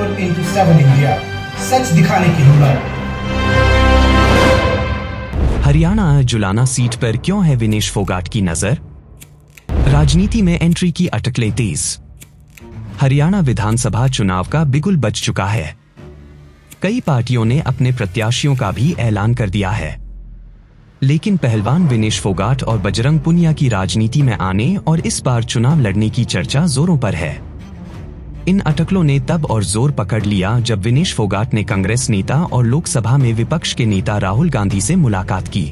24x7 India, सच दिखाने की हिम्मत। हरियाणा जुलाना सीट पर क्यों है विनेश फोगाट की नजर? राजनीति में एंट्री की अटकलें तेज। हरियाणा विधानसभा चुनाव का बिगुल बज चुका है। कई पार्टियों ने अपने प्रत्याशियों का भी ऐलान कर दिया है, लेकिन पहलवान विनेश फोगाट और बजरंग पुनिया की राजनीति में आने और इस बार चुनाव लड़ने की चर्चा जोरों पर है। इन अटकलों ने तब और जोर पकड़ लिया जब विनेश फोगाट ने कांग्रेस नेता और लोकसभा में विपक्ष के नेता राहुल गांधी से मुलाकात की।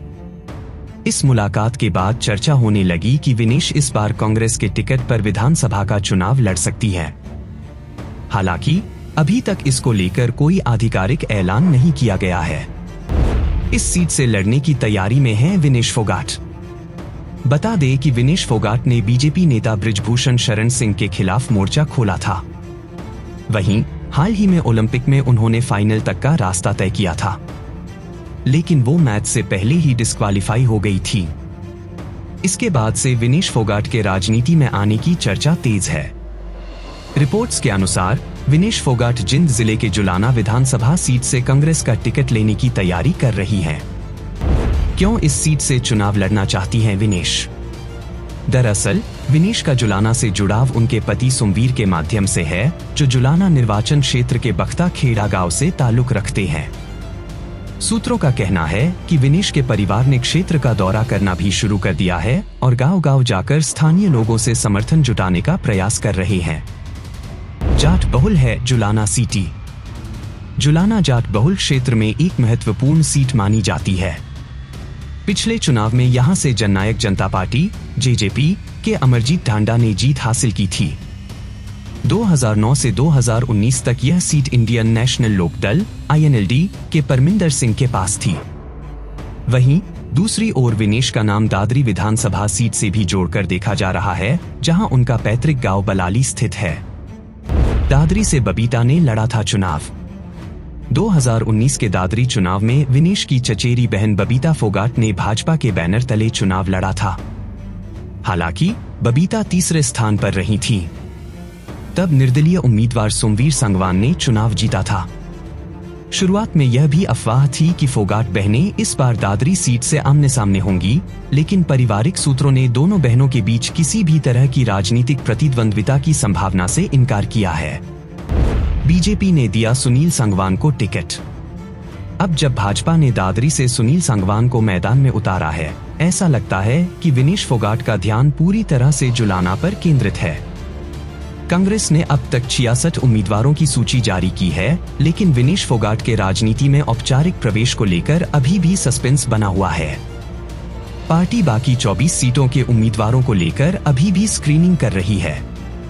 इस मुलाकात के बाद चर्चा होने लगी कि विनेश इस बार कांग्रेस के टिकट पर विधानसभा का चुनाव लड़ सकती है। हालांकि अभी तक इसको लेकर कोई आधिकारिक ऐलान नहीं किया गया है। इस सीट से लड़ने की तैयारी में है विनेश फोगाट। बता दें कि विनेश फोगाट ने बीजेपी नेता बृजभूषण शरण सिंह के खिलाफ मोर्चा खोला था। वहीं हाल ही में ओलंपिक में उन्होंने फाइनल तक का रास्ता तय किया था, लेकिन वो मैच से पहले ही डिस्क्वालीफाई हो गई थी। इसके बाद से विनेश फोगाट के राजनीति में आने की चर्चा तेज है। रिपोर्ट्स के अनुसार विनेश फोगाट जिंद जिले के जुलाना विधानसभा सीट से कांग्रेस का टिकट लेने की तैयारी कर रही हैं। क्यों इस सीट से चुनाव लड़ना चाहती हैं विनेश? दरअसल विनेश का जुलाना से जुड़ाव उनके पति सुमवीर के माध्यम से है, जो जुलाना निर्वाचन क्षेत्र के बख्ता खेड़ा गांव से ताल्लुक रखते हैं। सूत्रों का कहना है कि विनेश के परिवार ने क्षेत्र का दौरा करना भी शुरू कर दिया है और गांव-गांव जाकर स्थानीय लोगों से समर्थन जुटाने का प्रयास कर रहे हैं। जाट बहुल है जुलाना सीटी। जुलाना जाट बहुल क्षेत्र में एक महत्वपूर्ण सीट मानी जाती है। पिछले चुनाव में यहां से जननायक जनता पार्टी जेजेपी के अमरजीत ढांडा ने जीत हासिल की थी। 2009 से 2019 तक यह सीट इंडियन नेशनल लोकदल INLD के परमिंदर सिंह के पास थी। वहीं दूसरी ओर विनेश का नाम दादरी विधानसभा सीट से भी जोड़कर देखा जा रहा है, जहां उनका पैतृक गांव बलाली स्थित है। दादरी से बबीता ने लड़ा था चुनाव। 2019 के दादरी चुनाव में विनेश की चचेरी बहन बबीता फोगाट ने भाजपा के बैनर तले चुनाव लड़ा था। हालांकि बबीता तीसरे स्थान पर रही थी। तब निर्दलीय उम्मीदवार सुमवीर संगवान ने चुनाव जीता था। शुरुआत में यह भी अफवाह थी कि फोगाट बहनें इस बार दादरी सीट से आमने सामने होंगी, लेकिन पारिवारिक सूत्रों ने दोनों बहनों के बीच किसी भी तरह की राजनीतिक प्रतिद्वंद्विता की संभावना से इनकार किया है। बीजेपी ने दिया सुनील संगवान को टिकट। अब जब भाजपा ने दादरी से सुनील संगवान को मैदान में उतारा है, ऐसा लगता है कि विनेश फोगाट का ध्यान पूरी तरह से जुलाना पर केंद्रित है। कांग्रेस ने अब तक 66 उम्मीदवारों की सूची जारी की है, लेकिन विनेश फोगाट के राजनीति में औपचारिक प्रवेश को लेकर अभी भी सस्पेंस बना हुआ है। पार्टी बाकी 24 सीटों के उम्मीदवारों को लेकर अभी भी स्क्रीनिंग कर रही है।